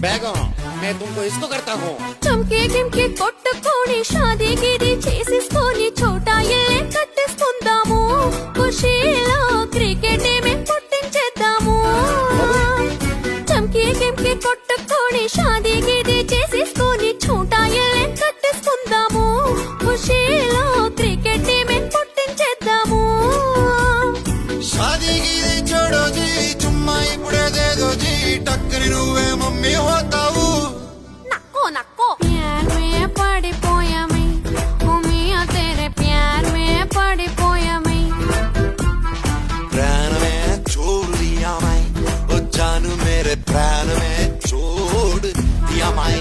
बेगम मैं तुमको इसको करता हूँ చంకే కింకే కొట్టుకొని షాదీ గిది చేసేసుకొని చోటా ఇల్లే కట్టేసుకుందాము ఖుషీలో క్రికెట్ మే పుట్టించేద్దాము చంకే కింకే కొట్టుకొని షాదీ గిది చేసేసుకొని చోటా ఇల్లే కట్టేసుకుందాము ఖుషీలో క్రికెట్ మే పుట్టించేద్దాము शादी गिरी छोड़ो जी चुम्मा इपड़े दे दो जी टक्कर నువ్వే मम्मी होता हूँ నక్కో నక్కో ప్యార్ మే పడిపోయామే ఓ మియా तेरे प्यार में పడిపోయామే प्राण में छोड़ दिया मैं ओ जानू मेरे प्राण में छोड़ दिया मैं